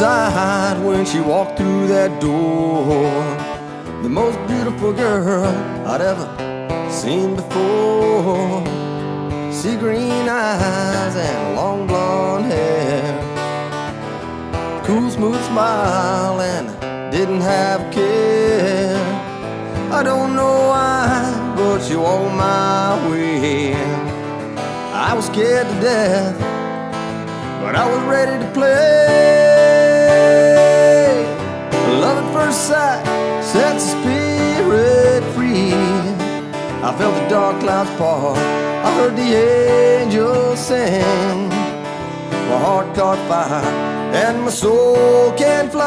sight when she walked through that door. The most beautiful girl I'd ever seen before. Sea green eyes and long blonde hair, cool smooth smile and didn't have care. I don't know why, but she walked my way. I was scared to death, but I was ready to play. Love at first sight sets the spirit free. I felt the dark clouds part, I heard the angels sing. My heart caught fire and my soul can fly.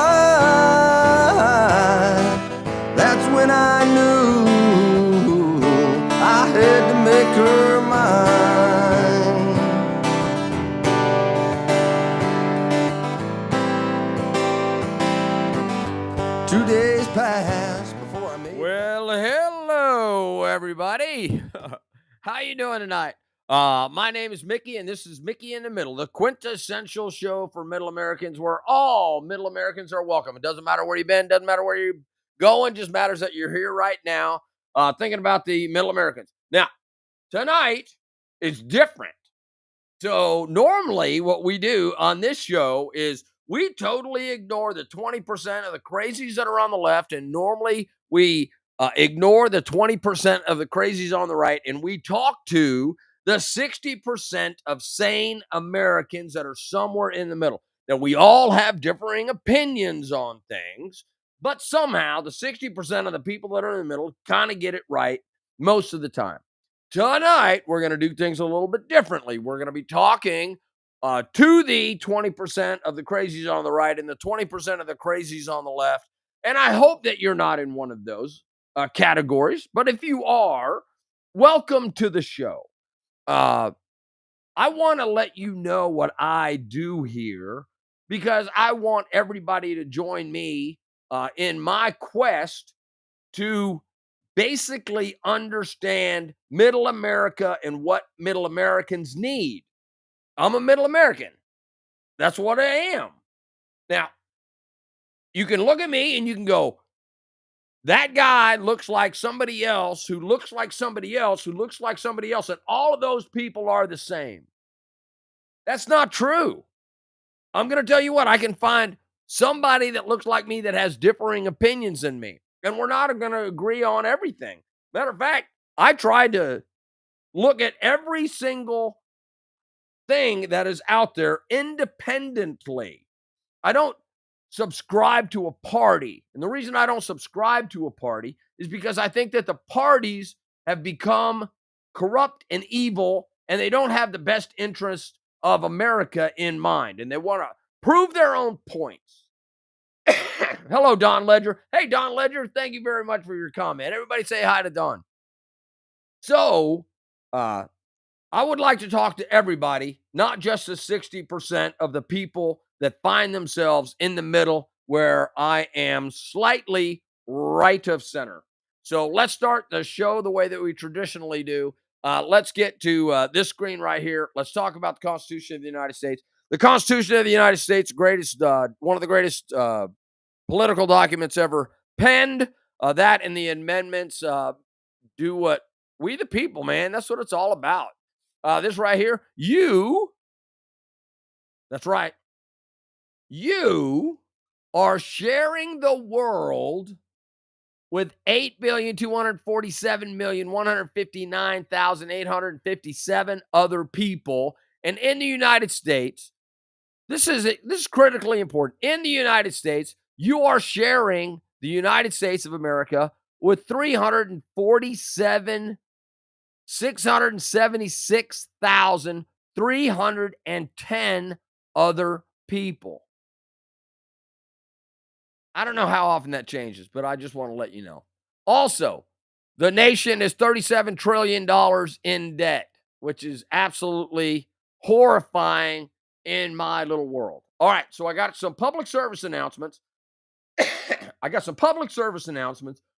That's when I knew I had to make her mine. 2 days passed before I made. Well, hello, everybody. How you doing tonight? My name is Mickey, and this is Mickey in the Middle, the quintessential show for Middle Americans, where all Middle Americans are welcome. It doesn't matter where you've been, doesn't matter where you're going, just matters that you're here right now, thinking about the Middle Americans. Now, tonight is different. So normally what we do on this show is we totally ignore the 20% of the crazies that are on the left, and normally we ignore the 20% of the crazies on the right, and we talk to the 60% of sane Americans that are somewhere in the middle. Now, we all have differing opinions on things, but somehow the 60% of the people that are in the middle kind of get it right most of the time. Tonight, we're going to do things a little bit differently. We're going to be talking to the 20% of the crazies on the right and the 20% of the crazies on the left. And I hope that you're not in one of those categories. But if you are, welcome to the show. I want to let you know what I do here, because I want everybody to join me in my quest to basically understand Middle America and what Middle Americans need. I'm a Middle American. That's what I am. Now, you can look at me and you can go, that guy looks like somebody else who looks like somebody else who looks like somebody else, and all of those people are the same. That's not true. I'm going to tell you what, I can find somebody that looks like me that has differing opinions than me, and we're not going to agree on everything. Matter of fact, I tried to look at every single thing that is out there independently. I don't subscribe to a party. And the reason I don't subscribe to a party is because I think that the parties have become corrupt and evil, and they don't have the best interest of America in mind, and they want to prove their own points. Hello, Don Ledger. Hey, Don Ledger, thank you very much for your comment. Everybody say hi to Don. So, I would like to talk to everybody, not just the 60% of the people that find themselves in the middle, where I am slightly right of center. So let's start the show the way that we traditionally do. Let's get to this screen right here. Let's talk about the Constitution of the United States. The Constitution of the United States, one of the greatest political documents ever penned. That and the amendments do what we the people, man, that's what it's all about. This right here, that's right, you are sharing the world with 8,247,159,857 other people. And in the United States, this is critically important. In the United States, you are sharing the United States of America with 676,310 other people. I don't know how often that changes, but I just want to let you know. Also, the nation is $37 trillion in debt, which is absolutely horrifying in my little world. All right, so I got some public service announcements.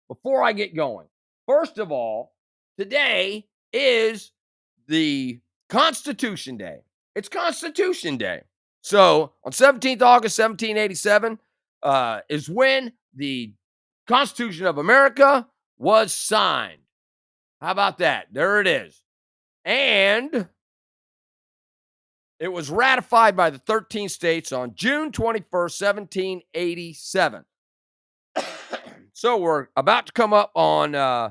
Before I get going. First of all, today is the Constitution Day. It's Constitution Day. So on 17th August 1787 is when the Constitution of America was signed. How about that? There it is. And it was ratified by the 13 states on June 21st, 1787. So we're about to come up on uh,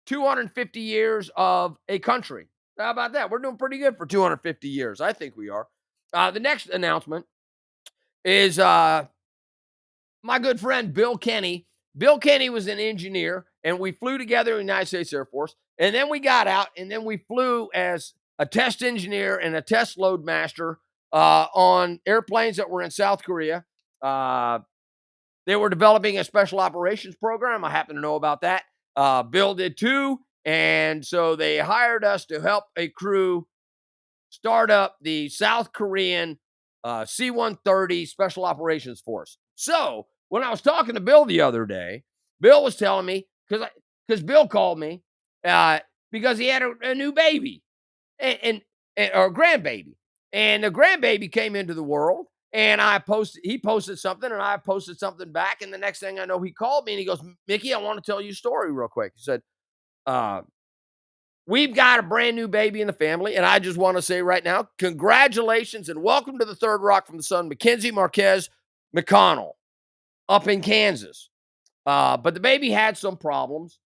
250 years of a country. How about that? We're doing pretty good for 250 years. I think we are. The next announcement is my good friend Bill Kenny. Bill Kenny was an engineer, and we flew together in the United States Air Force. And then we got out, and then we flew as a test engineer and a test load master on airplanes that were in South Korea. They were developing a special operations program. I happen to know about that. Bill did too. And so they hired us to help a crew start up the South Korean C-130 Special Operations Force. So when I was talking to Bill the other day, Bill was telling me, because Bill called me because he had a new baby and or a grandbaby. And the grandbaby came into the world, and he posted something, and I posted something back. And the next thing I know, he called me and he goes, Mickey, I want to tell you a story real quick. He said, uh, we've got a brand new baby in the family. And I just want to say right now, congratulations and welcome to the third rock from the sun, Mackenzie Marquez McConnell up in Kansas. But the baby had some problems,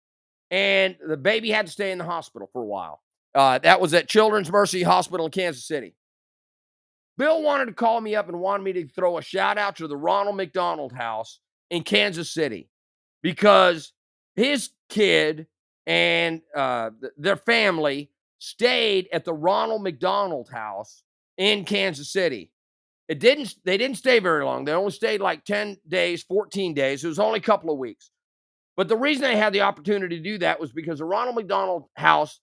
and the baby had to stay in the hospital for a while. That was at Children's Mercy Hospital in Kansas City. Bill wanted to call me up and wanted me to throw a shout out to the Ronald McDonald House in Kansas City because his kid and their family stayed at the Ronald McDonald House in Kansas City. They didn't stay very long. They only stayed like 10 days, 14 days. It was only a couple of weeks. But the reason they had the opportunity to do that was because the Ronald McDonald House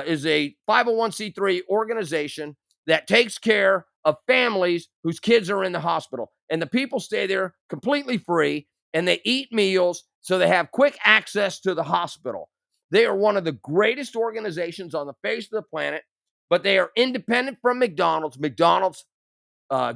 is a 501c3 organization that takes care of families whose kids are in the hospital. And the people stay there completely free, and they eat meals, so they have quick access to the hospital. They are one of the greatest organizations on the face of the planet, but they are independent from McDonald's. McDonald's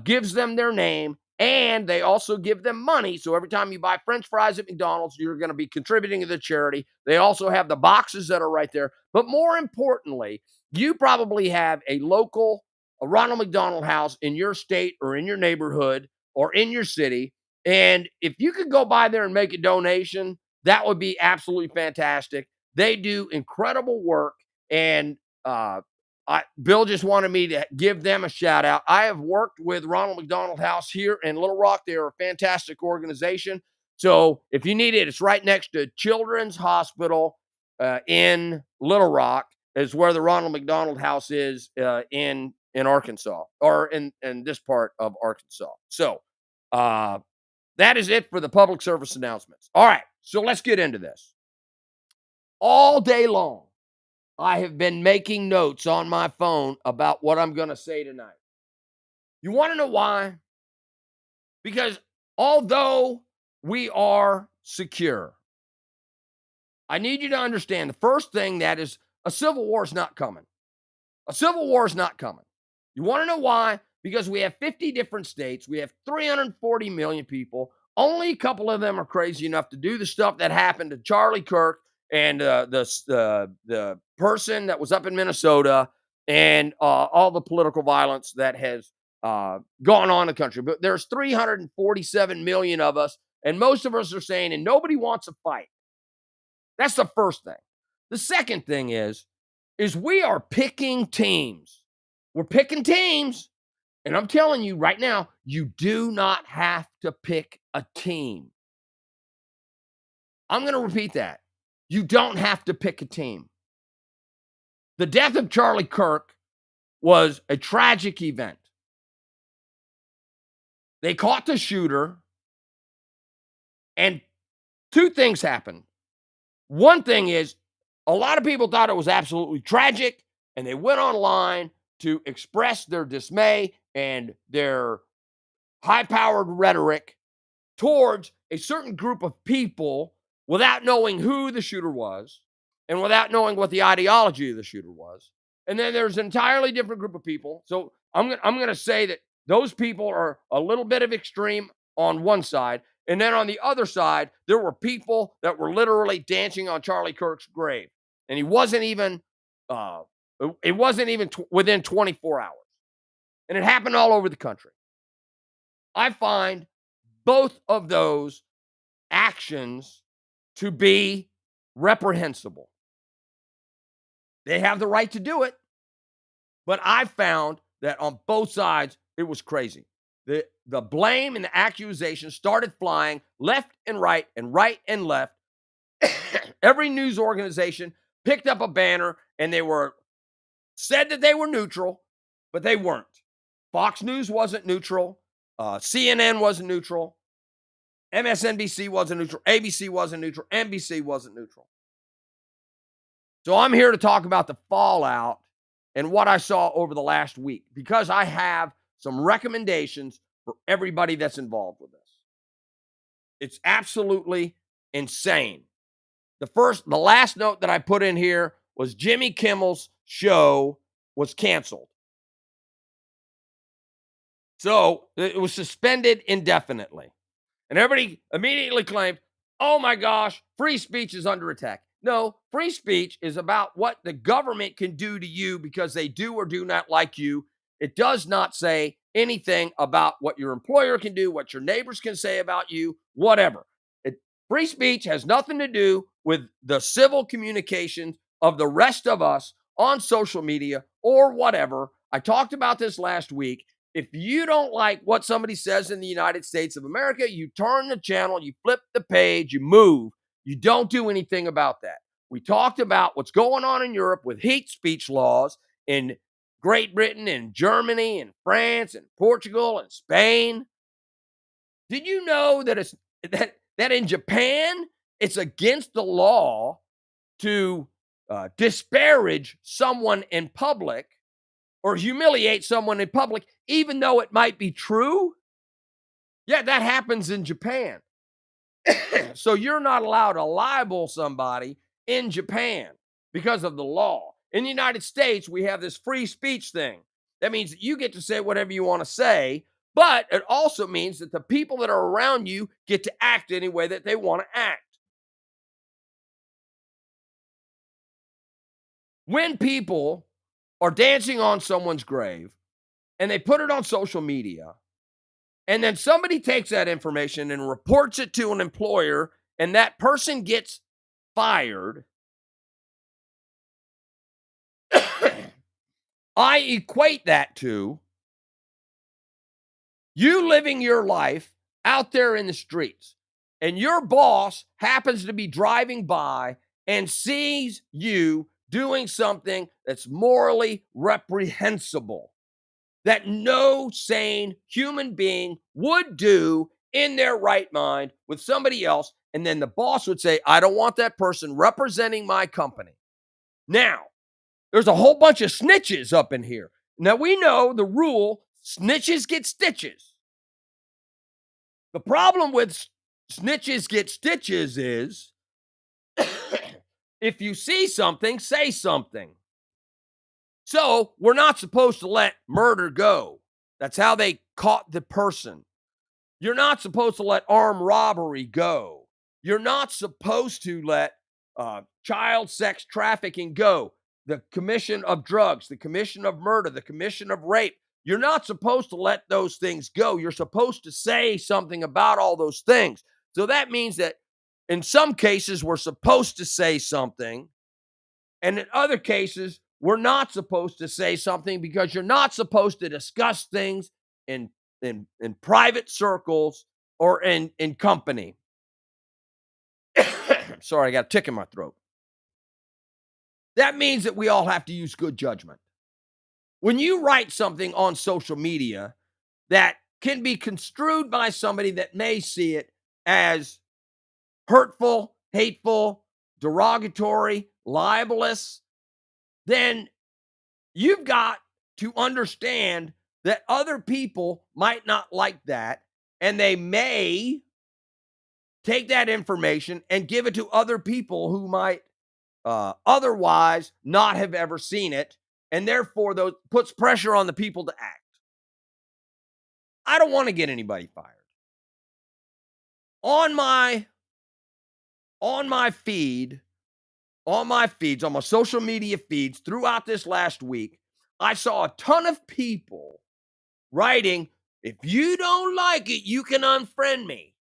gives them their name, and they also give them money. So every time you buy French fries at McDonald's, you're going to be contributing to the charity. They also have the boxes that are right there. But more importantly, you probably have a local Ronald McDonald House in your state or in your neighborhood or in your city. And if you could go by there and make a donation, that would be absolutely fantastic. They do incredible work. And Bill just wanted me to give them a shout out. I have worked with Ronald McDonald House here in Little Rock. They are a fantastic organization. So if you need it, it's right next to Children's Hospital in Little Rock, is where the Ronald McDonald House is in Arkansas, or in this part of Arkansas. So that is it for the public service announcements. All right, so let's get into this. All day long, I have been making notes on my phone about what I'm going to say tonight. You want to know why? Because although we are secure, I need you to understand the first thing, that is a civil war is not coming. A civil war is not coming. You want to know why? Because we have 50 different states. We have 340 million people. Only a couple of them are crazy enough to do the stuff that happened to Charlie Kirk and the person that was up in Minnesota, and all the political violence that has gone on in the country. But there's 347 million of us, and most of us are saying, and nobody wants a fight. That's the first thing. The second thing is we are picking teams. We're picking teams. And I'm telling you right now, you do not have to pick a team. I'm going to repeat that. You don't have to pick a team. The death of Charlie Kirk was a tragic event. They caught the shooter, and two things happened. One thing is, a lot of people thought it was absolutely tragic, and they went online to express their dismay and their high-powered rhetoric towards a certain group of people without knowing who the shooter was and without knowing what the ideology of the shooter was. And then there's an entirely different group of people. So I'm going to say that Those people are a little bit of extreme on one side. And then on the other side, there were people that were literally dancing on Charlie Kirk's grave. And he wasn't even, it wasn't even within 24 hours. And it happened all over the country. I find both of those actions to be reprehensible. They have the right to do it, but I found that on both sides, it was crazy. The blame and the accusation started flying left and right and left. Every news organization picked up a banner and they said that they were neutral, but they weren't. Fox News wasn't neutral. CNN wasn't neutral. MSNBC wasn't neutral. ABC wasn't neutral. NBC wasn't neutral. So I'm here to talk about the fallout and what I saw over the last week because I have some recommendations for everybody that's involved with this. It's absolutely insane. The last note that I put in here was Jimmy Kimmel's show was canceled. So it was suspended indefinitely. And everybody immediately claimed, oh my gosh, free speech is under attack. No, free speech is about what the government can do to you because they do or do not like you. It does not say anything about what your employer can do, what your neighbors can say about you, whatever. Free speech has nothing to do with the civil communications of the rest of us on social media or whatever. I talked about this last week. If you don't like what somebody says in the United States of America, you turn the channel, you flip the page, you move. You don't do anything about that. We talked about what's going on in Europe with hate speech laws in Great Britain and Germany and France and Portugal and Spain. Did you know that in Japan, it's against the law to disparage someone in public or humiliate someone in public, even though it might be true? Yeah, that happens in Japan. So you're not allowed to libel somebody in Japan because of the law. In the United States, we have this free speech thing. That means that you get to say whatever you want to say, but it also means that the people that are around you get to act any way that they want to act. When people are dancing on someone's grave and they put it on social media, and then somebody takes that information and reports it to an employer, and that person gets fired, I equate that to you living your life out there in the streets, and your boss happens to be driving by and sees you doing something that's morally reprehensible, that no sane human being would do in their right mind with somebody else. And then the boss would say, I don't want that person representing my company. Now, there's a whole bunch of snitches up in here. Now, we know the rule, snitches get stitches. The problem with snitches get stitches is if you see something, say something. So we're not supposed to let murder go. That's how they caught the person. You're not supposed to let armed robbery go. You're not supposed to let child sex trafficking go. The commission of drugs, the commission of murder, the commission of rape. You're not supposed to let those things go. You're supposed to say something about all those things. So that means that in some cases, we're supposed to say something. And in other cases, we're not supposed to say something because you're not supposed to discuss things in private circles or in company. Sorry, I got a tick in my throat. That means that we all have to use good judgment. When you write something on social media that can be construed by somebody that may see it as hurtful, hateful, derogatory, libelous, then you've got to understand that other people might not like that, and they may take that information and give it to other people who might otherwise not have ever seen it, and therefore those puts pressure on the people to act. I don't want to get anybody fired. On my on my feed, on my feeds, on my social media feeds throughout this last week, I saw a ton of people writing, if you don't like it, you can unfriend me.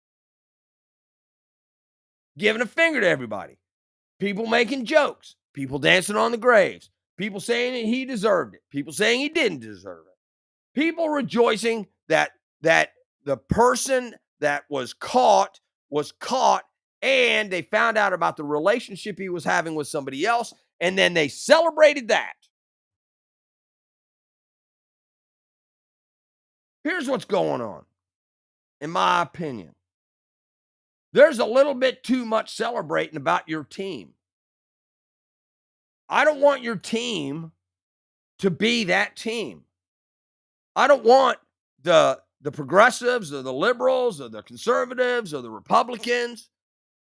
Giving a finger to everybody. People making jokes. People dancing on the graves. People saying that he deserved it. People saying he didn't deserve it. People rejoicing that the person that was caught and they found out about the relationship he was having with somebody else and then they celebrated that. Here's what's going on, in my opinion. There's a little bit too much celebrating about your team. I don't want your team to be that team. I don't want the progressives or the liberals or the conservatives or the Republicans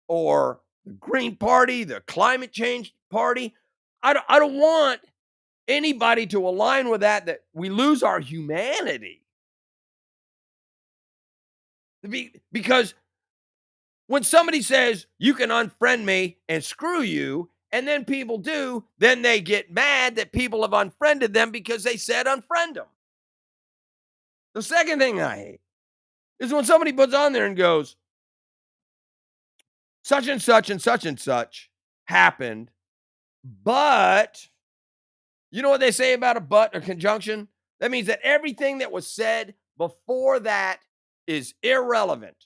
or the Green Party, the climate change party. I don't want anybody to align with that we lose our humanity. Because when somebody says you can unfriend me and screw you, and then people do, then they get mad that people have unfriended them because they said unfriend them. The second thing I hate is when somebody puts on there and goes, such and such happened, but you know what they say about a but or conjunction? That means that everything that was said before that is irrelevant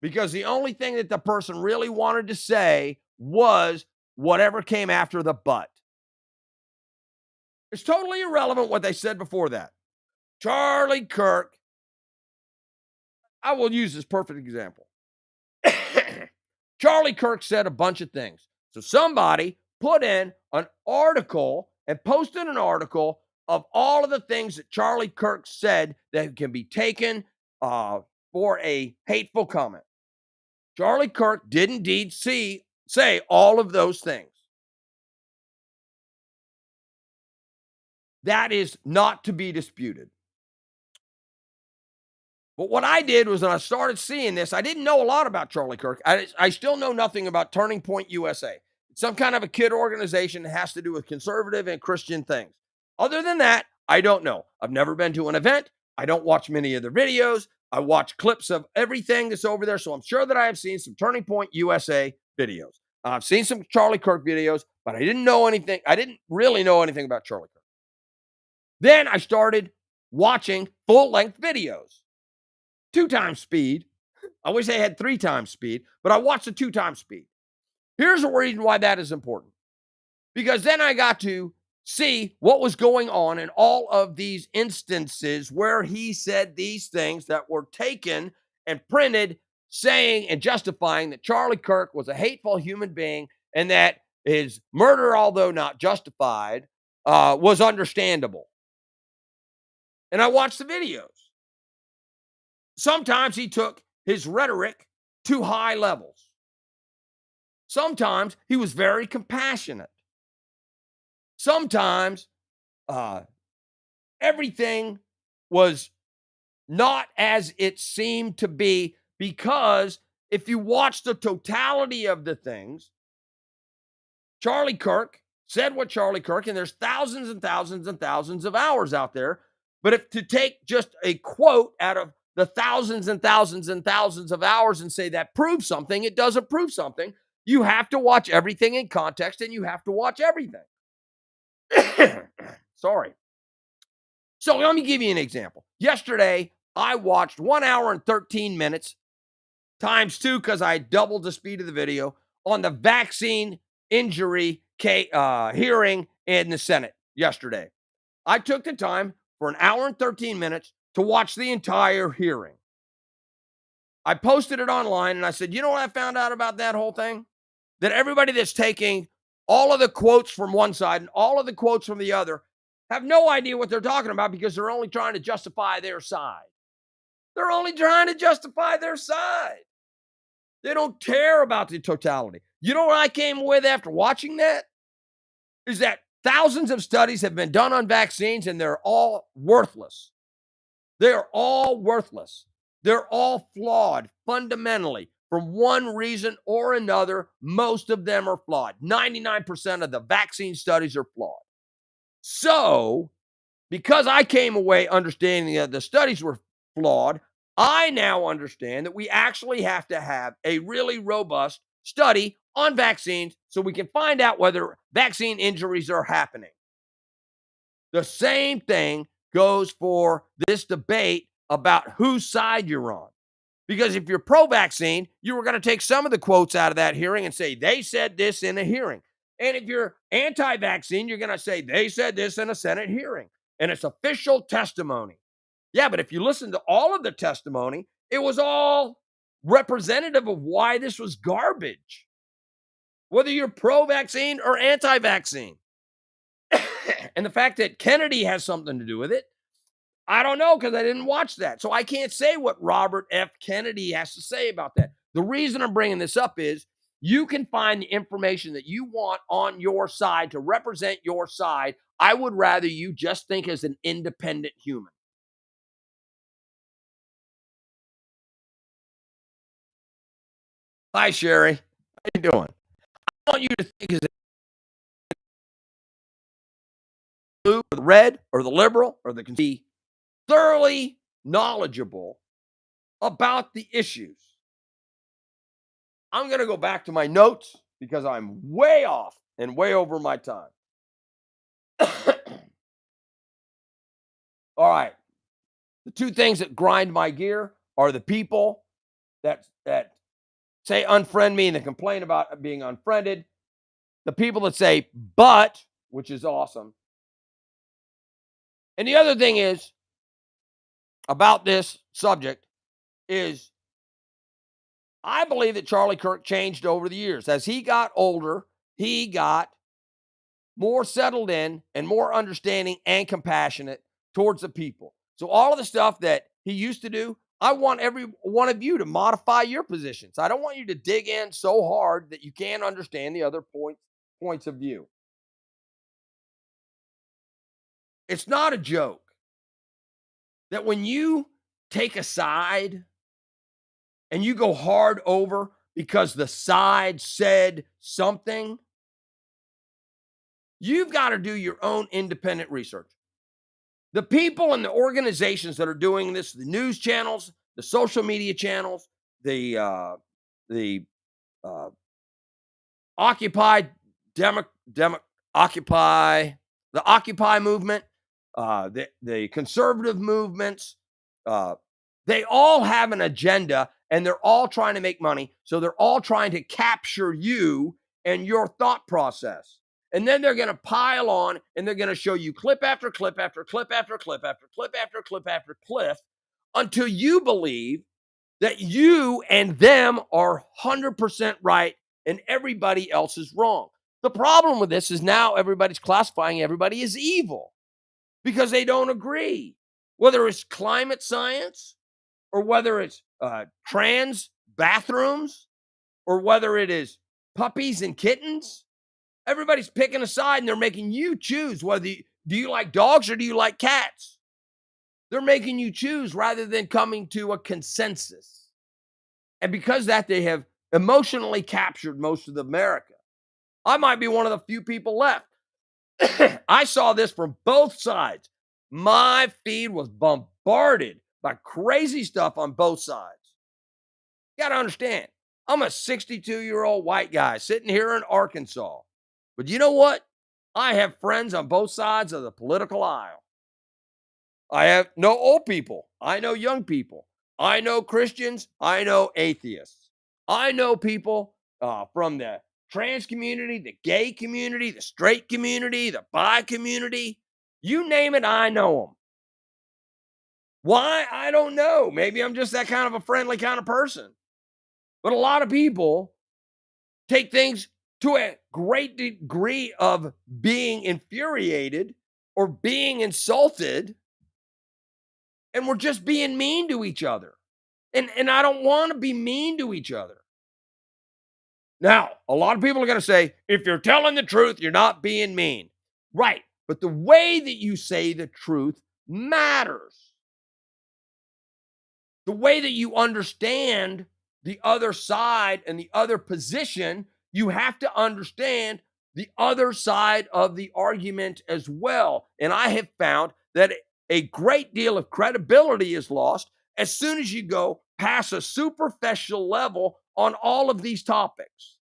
because the only thing that the person really wanted to say was whatever came after the but. It's totally irrelevant what they said before that. Charlie Kirk, I will use this perfect example. Charlie Kirk said a bunch of things. So somebody put in an article and posted an article of all of the things that Charlie Kirk said that can be taken for a hateful comment. Charlie Kirk did indeed say all of those things. That is not to be disputed. But what I did was when I started seeing this, I didn't know a lot about Charlie Kirk. I still know nothing about Turning Point USA. It's some kind of a kid organization that has to do with conservative and Christian things. Other than that, I don't know. I've never been to an event. I don't watch many of their videos. I watch clips of everything that's over there. So I'm sure that I have seen some Turning Point USA videos. I've seen some Charlie Kirk videos, but I didn't know anything. I didn't really know anything about Charlie Kirk. Then I started watching full-length videos. 2 times speed. I wish they had 3 times speed, but I watched the 2 times speed. Here's the reason why that is important. Because then I got to see what was going on in all of these instances where he said these things that were taken and printed saying and justifying that Charlie Kirk was a hateful human being and that his murder, although not justified, was understandable. And I watched the videos. Sometimes he took his rhetoric to high levels. Sometimes he was very compassionate. Sometimes everything was not as it seemed to be because if you watch the totality of the things, Charlie Kirk said what Charlie Kirk, and there's thousands and thousands and thousands of hours out there. But if to take just a quote out of the thousands and thousands and thousands of hours and say that proves something, it doesn't prove something. You have to watch everything in context and you have to watch everything. Sorry. So let me give you an example. Yesterday, I watched 1 hour and 13 minutes times 2 because I doubled the speed of the video on the vaccine injury hearing in the Senate yesterday. I took the time for 1 hour and 13 minutes to watch the entire hearing. I posted it online and I said, you know what I found out about that whole thing? That everybody that's taking all of the quotes from one side and all of the quotes from the other have no idea what they're talking about because they're only trying to justify their side. They're only trying to justify their side. They don't care about the totality. You know what I came with after watching that? Is that thousands of studies have been done on vaccines and they're all worthless. They are all worthless. They're all flawed fundamentally. From one reason or another, most of them are flawed. 99% of the vaccine studies are flawed. So, because I came away understanding that the studies were flawed, I now understand that we actually have to have a really robust study on vaccines so we can find out whether vaccine injuries are happening. The same thing goes for this debate about whose side you're on. Because if you're pro vaccine, you were going to take some of the quotes out of that hearing and say, they said this in a hearing. And if you're anti vaccine, you're going to say, they said this in a Senate hearing. And it's official testimony. Yeah, but if you listen to all of the testimony, it was all representative of why this was garbage, whether you're pro vaccine or anti vaccine. And the fact that Kennedy has something to do with it, I don't know because I didn't watch that. So I can't say what Robert F. Kennedy has to say about that. The reason I'm bringing this up is you can find the information that you want on your side to represent your side. I would rather you just think as an independent human. Hi, Sherry. How you doing? I want you to think as the blue or the red or the liberal or the be thoroughly knowledgeable about the issues. I'm going to go back to my notes because I'm way off and way over my time. All right. The two things that grind my gear are the people that say unfriend me and they complain about being unfriended. The people that say but, which is awesome. And the other thing is about this subject is I believe that Charlie Kirk changed over the years. As he got older, he got more settled in and more understanding and compassionate towards the people. So all of the stuff that he used to do, I want every one of you to modify your positions. I don't want you to dig in so hard that you can't understand the other points of view. It's not a joke that when you take a side and you go hard over because the side said something, you've got to do your own independent research. The people and the organizations that are doing this, the news channels, the social media channels, the Occupy Occupy the Occupy movement, the conservative movements, they all have an agenda and they're all trying to make money. So they're all trying to capture you and your thought process. And then they're going to pile on and they're going to show you clip after clip after clip after clip after clip after clip after clip until you believe that you and them are 100% right and everybody else is wrong. The problem with this is now everybody's classifying everybody as evil because they don't agree, whether it's climate science or whether it's trans bathrooms or whether it is puppies and kittens. Everybody's picking a side and they're making you choose whether do you like dogs or do you like cats? They're making you choose rather than coming to a consensus. And because that, they have emotionally captured most of America. I might be one of the few people left. I saw this from both sides. My feed was bombarded by crazy stuff on both sides. You got to understand, I'm a 62-year-old white guy sitting here in Arkansas. But you know what? I have friends on both sides of the political aisle. I have no old people. I know young people. I know Christians. I know atheists. I know people from the trans community, the gay community, the straight community, the bi community. You name it, I know them. Why? I don't know. Maybe I'm just that kind of a friendly kind of person. But a lot of people take things to a great degree of being infuriated or being insulted, and we're just being mean to each other. And I don't want to be mean to each other. Now, a lot of people are going to say, if you're telling the truth, you're not being mean. Right. But the way that you say the truth matters. The way that you understand the other side and the other position, you have to understand the other side of the argument as well. And I have found that a great deal of credibility is lost as soon as you go past a superficial level on all of these topics.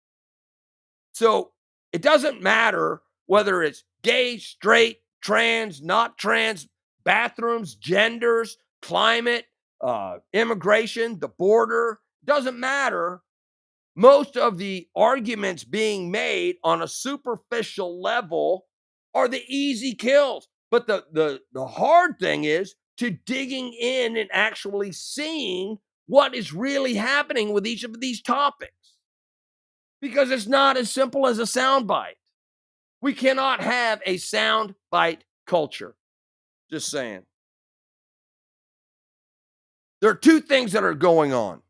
So it doesn't matter whether it's gay, straight, trans, not trans, bathrooms, genders, climate, immigration, the border, doesn't matter. Most of the arguments being made on a superficial level are the easy kills. But the hard thing is to digging in and actually seeing what is really happening with each of these topics, because it's not as simple as a soundbite. We cannot have a soundbite culture. Just saying. There are two things that are going on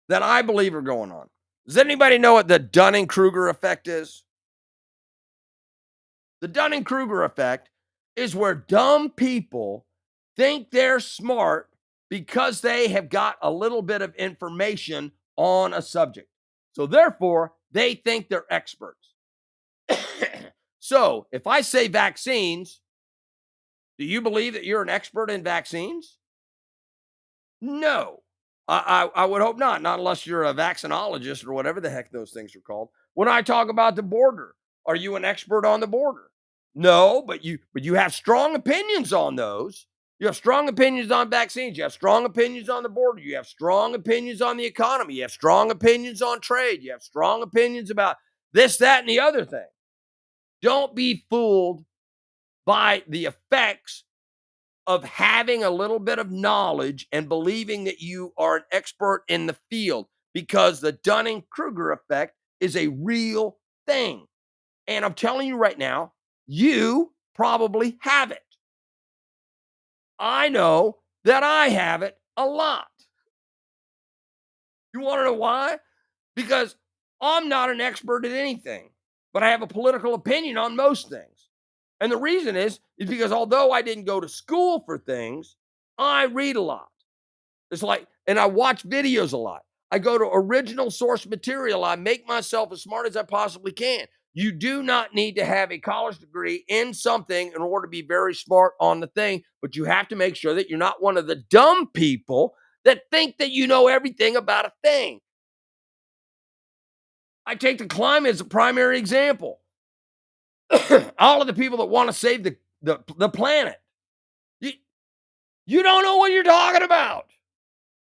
that I believe are going on. Does anybody know what the Dunning-Kruger effect is? The Dunning-Kruger effect is where dumb people think they're smart because they have got a little bit of information on a subject. So therefore, they think they're experts. So if I say vaccines, do you believe that you're an expert in vaccines? No. I would hope not unless you're a vaccinologist or whatever the heck those things are called. When I talk about the border, are you an expert on the border? No, but you have strong opinions on those. You have strong opinions on vaccines. You have strong opinions on the border. You have strong opinions on the economy. You have strong opinions on trade. You have strong opinions about this, that, and the other thing. Don't be fooled by the effects of having a little bit of knowledge and believing that you are an expert in the field, because the Dunning-Kruger effect is a real thing. And I'm telling you right now, you probably have it. I know that I have it a lot. You want to know why? Because I'm not an expert at anything, but I have a political opinion on most things. And the reason is because although I didn't go to school for things, I read a lot. It's like, and I watch videos a lot. I go to original source material. I make myself as smart as I possibly can. You do not need to have a college degree in something in order to be very smart on the thing, but you have to make sure that you're not one of the dumb people that think that you know everything about a thing. I take the climate as a primary example. All of the people that want to save the planet, you don't know what you're talking about.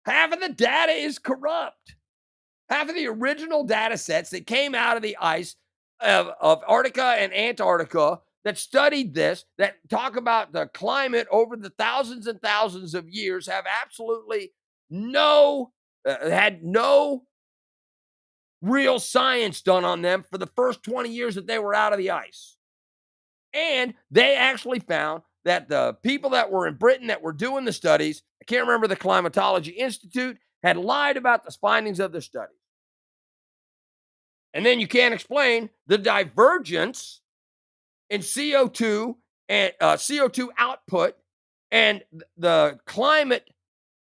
Half of the data is corrupt. Half of the original data sets that came out of the ice of Antarctica and Antarctica that studied this, that talk about the climate over the thousands and thousands of years, have absolutely had no real science done on them for the first 20 years that they were out of the ice. And they actually found that the people that were in Britain that were doing the studies, I can't remember the Climatology Institute, had lied about the findings of the studies. And then you can't explain the divergence in CO2 and CO2 output and the climate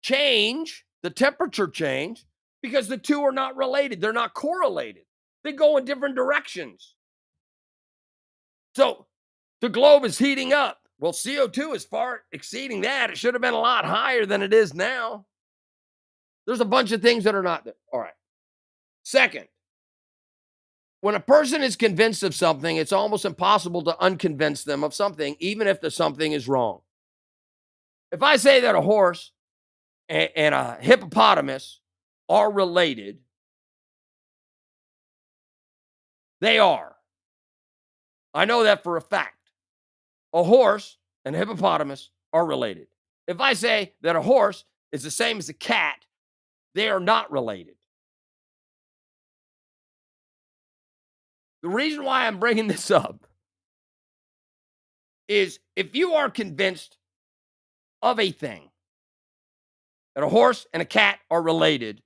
change, the temperature change, because the two are not related. They're not correlated. They go in different directions. So the globe is heating up. Well, CO2 is far exceeding that. It should have been a lot higher than it is now. There's a bunch of things that are not there. All right. Second, when a person is convinced of something, it's almost impossible to unconvince them of something, even if the something is wrong. If I say that a horse and a hippopotamus are related, they are. I know that for a fact. A horse and a hippopotamus are related. If I say that a horse is the same as a cat, they are not related. The reason why I'm bringing this up is if you are convinced of a thing, that a horse and a cat are related,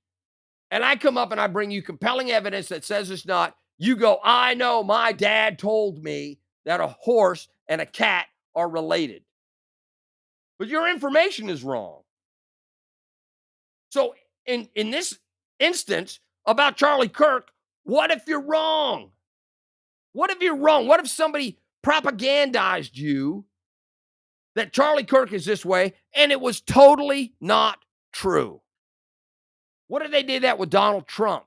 and I come up and I bring you compelling evidence that says it's not, you go, I know my dad told me that a horse and a cat are related. But your information is wrong. So in this instance about Charlie Kirk, what if you're wrong? What if you're wrong? What if somebody propagandized you that Charlie Kirk is this way and it was totally not true? What if they did that with Donald Trump?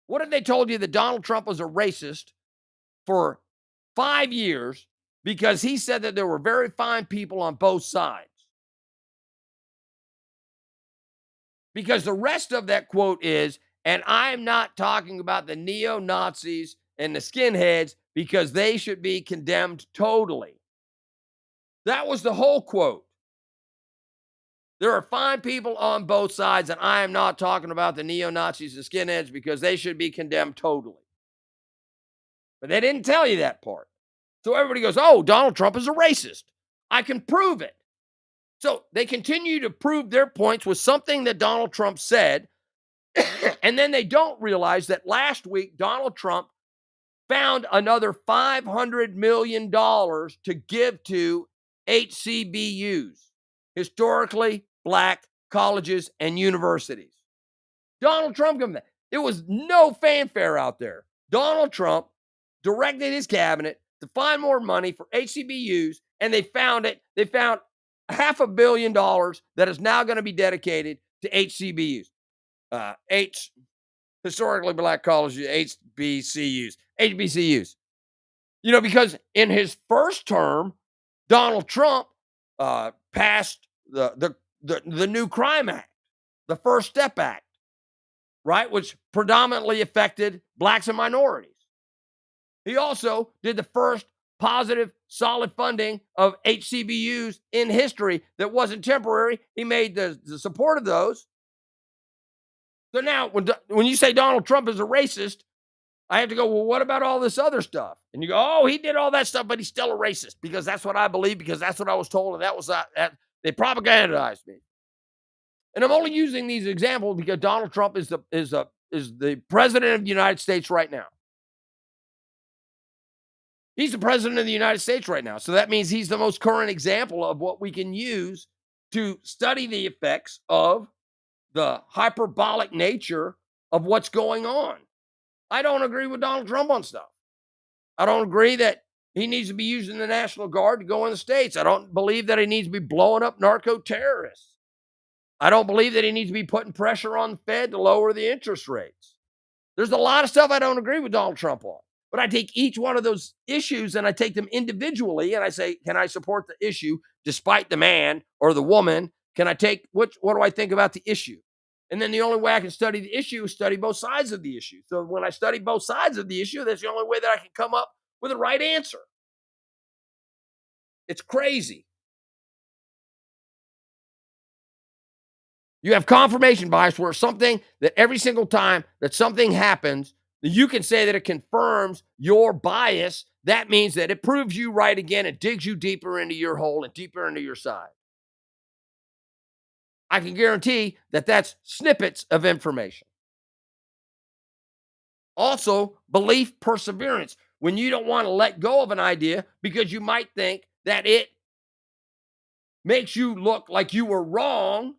What if they told you that Donald Trump was a racist for 5 years because he said that there were very fine people on both sides? Because the rest of that quote is, and I'm not talking about the neo Nazis and the skinheads because they should be condemned totally. That was the whole quote. There are fine people on both sides, and I am not talking about the neo Nazis and skinheads because they should be condemned totally. But they didn't tell you that part. So everybody goes, oh, Donald Trump is a racist. I can prove it. So they continue to prove their points with something that Donald Trump said. And then they don't realize that last week, Donald Trump found another $500 million to give to HCBUs, historically black colleges and universities. Donald Trump, it was no fanfare out there. Donald Trump directed his cabinet to find more money for HCBUs, and they found it. They found $500 million that is now going to be dedicated to HCBUs. Historically black colleges, HBCUs. You know, because in his first term, Donald Trump passed the new Crime Act, the First Step Act, right, which predominantly affected blacks and minorities. He also did the first positive, solid funding of HCBUs in history that wasn't temporary. He made the support of those. So now, when you say Donald Trump is a racist, I have to go, well, what about all this other stuff? And you go, oh, he did all that stuff, but he's still a racist because that's what I believe, because that's what I was told, and that was that they propagandized me. And I'm only using these examples because Donald Trump is the president of the United States right now. He's the president of the United States right now. So that means he's the most current example of what we can use to study the effects of the hyperbolic nature of what's going on. I don't agree with Donald Trump on stuff. I don't agree that he needs to be using the National Guard to go in the States. I don't believe that he needs to be blowing up narco terrorists. I don't believe that he needs to be putting pressure on the Fed to lower the interest rates. There's a lot of stuff I don't agree with Donald Trump on. But I take each one of those issues and I take them individually and I say, can I support the issue despite the man or the woman? Can I take, what do I think about the issue? And then the only way I can study the issue is study both sides of the issue. So when I study both sides of the issue, that's the only way that I can come up with the right answer. It's crazy. You have confirmation bias where something that every single time that something happens, you can say that it confirms your bias. That means that it proves you right again. It digs you deeper into your hole and deeper into your side. I can guarantee that that's snippets of information. Also, belief perseverance. When you don't want to let go of an idea because you might think that it makes you look like you were wrong,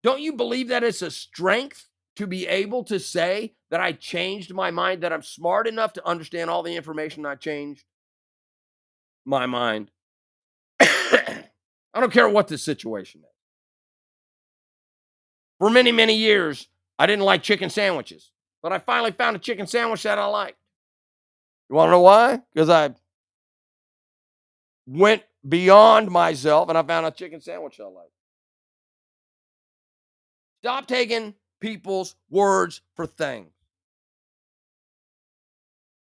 don't you believe that it's a strength to be able to say that I changed my mind, that I'm smart enough to understand all the information, I changed my mind? I don't care what the situation is. For many, many years, I didn't like chicken sandwiches, but I finally found a chicken sandwich that I liked. You want to know why? Because I went beyond myself and I found a chicken sandwich I like. Stop taking people's words for things.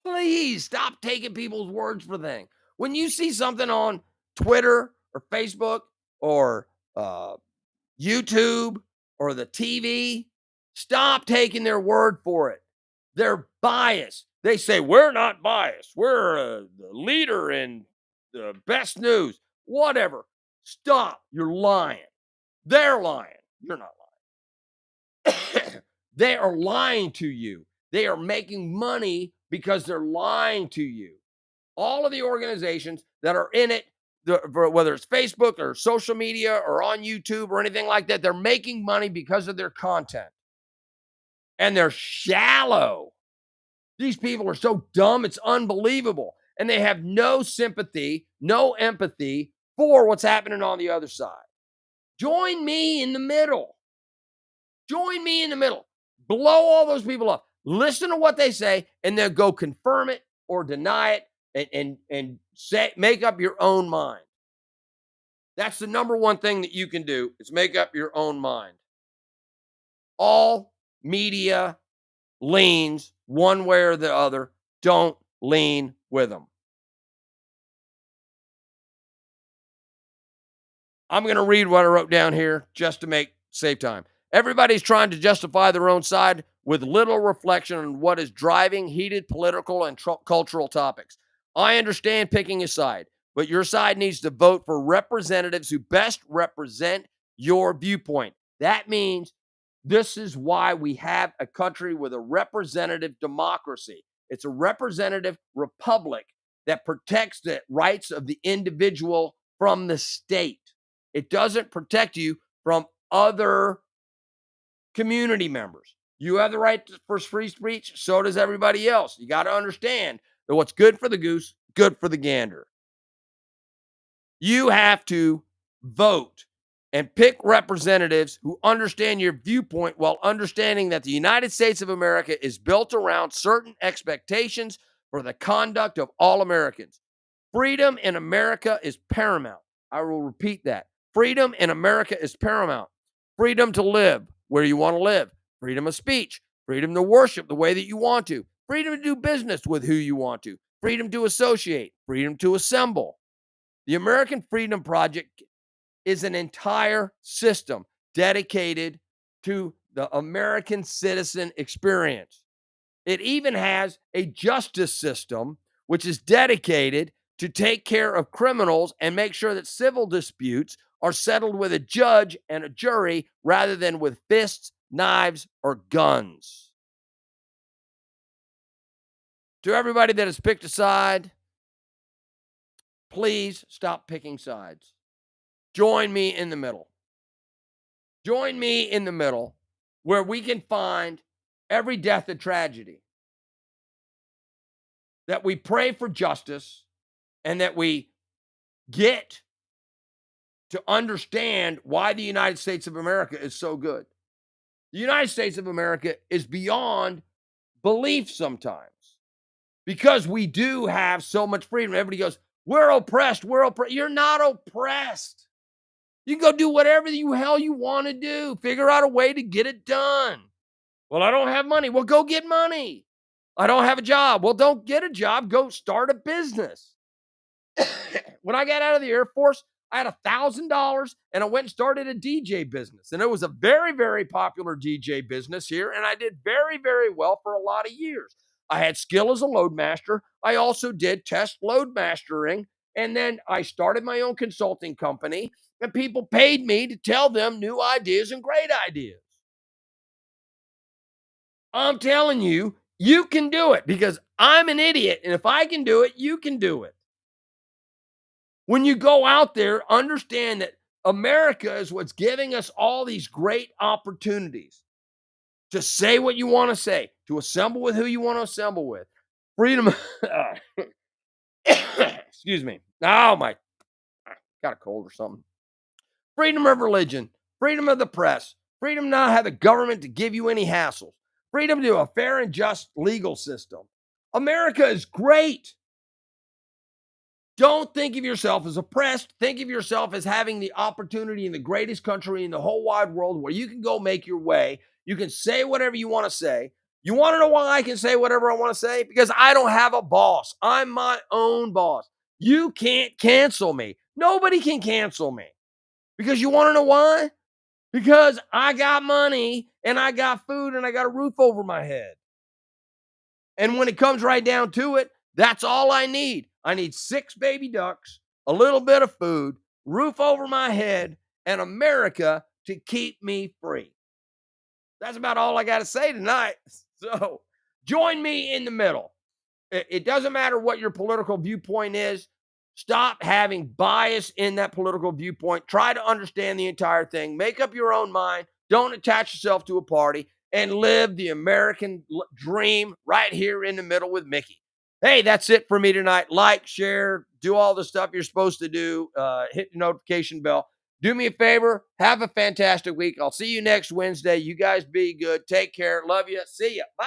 Please stop taking people's words for things. When you see something on Twitter or Facebook or YouTube or the TV, stop taking their word for it. They're biased. They say, we're not biased. We're the leader in the best news. Whatever. Stop. You're lying. They're lying. You're not lying. They are lying to you. They are making money because they're lying to you. All of the organizations that are in it whether it's Facebook or social media or on YouTube or anything like that, they're making money because of their content. And they're shallow. These people are so dumb, it's unbelievable. And they have no sympathy, no empathy for what's happening on the other side. Join me in the middle. Join me in the middle. Blow all those people up. Listen to what they say, and then go confirm it or deny it, and make up your own mind. That's the number one thing that you can do, is make up your own mind. All media leans one way or the other. Don't lean with them. I'm going to read what I wrote down here just to save time. Everybody's trying to justify their own side with little reflection on what is driving heated political and cultural topics. I understand picking a side, but your side needs to vote for representatives who best represent your viewpoint. That means this is why we have a country with a representative democracy. It's a representative republic that protects the rights of the individual from the state. It doesn't protect you from other community members. You have the right for free speech, so does everybody else. You got to understand that what's good for the goose, good for the gander. You have to vote and pick representatives who understand your viewpoint while understanding that the United States of America is built around certain expectations for the conduct of all Americans. Freedom in America is paramount. I will repeat that. Freedom in America is paramount. Freedom to live where you want to live. Freedom of speech. Freedom to worship the way that you want to. Freedom to do business with who you want to. Freedom to associate. Freedom to assemble. The American Freedom Project is an entire system dedicated to the American citizen experience. It even has a justice system which is dedicated to take care of criminals and make sure that civil disputes are settled with a judge and a jury rather than with fists, knives, or guns. To everybody that has picked a side, please stop picking sides. Join me in the middle. Join me in the middle where we can find every death a tragedy. That we pray for justice and that we get to understand why the United States of America is so good. The United States of America is beyond belief sometimes because we do have so much freedom. Everybody goes, we're oppressed. We're oppressed. You're not oppressed. You can go do whatever the hell you want to do. Figure out a way to get it done. Well, I don't have money. Well, go get money. I don't have a job. Well, don't get a job. Go start a business. When I got out of the Air Force, I had $1,000 and I went and started a DJ business. And it was a very, very popular DJ business here. And I did very, very well for a lot of years. I had skill as a loadmaster. I also did test load mastering. And then I started my own consulting company. And people paid me to tell them new ideas and great ideas. I'm telling you, you can do it because I'm an idiot. And if I can do it, you can do it. When you go out there, understand that America is what's giving us all these great opportunities to say what you want to say, to assemble with who you want to assemble with. Freedom. Excuse me. Oh, I got a cold or something. Freedom of religion, freedom of the press, freedom not to have the government to give you any hassles, freedom to a fair and just legal system. America is great. Don't think of yourself as oppressed. Think of yourself as having the opportunity in the greatest country in the whole wide world where you can go make your way. You can say whatever you want to say. You want to know why I can say whatever I want to say? Because I don't have a boss. I'm my own boss. You can't cancel me. Nobody can cancel me. Because you want to know why? Because I got money and I got food and I got a roof over my head. And when it comes right down to it, that's all I need. I need 6 baby ducks, a little bit of food, roof over my head, and America to keep me free. That's about all I got to say tonight. So join me in the middle. It doesn't matter what your political viewpoint is. Stop having bias in that political viewpoint. Try to understand the entire thing. Make up your own mind. Don't attach yourself to a party and live the American dream right here in the middle with Mickey. Hey, that's it for me tonight. Like, share, do all the stuff you're supposed to do. Hit the notification bell. Do me a favor. Have a fantastic week. I'll see you next Wednesday. You guys be good. Take care. Love you. See ya. Bye.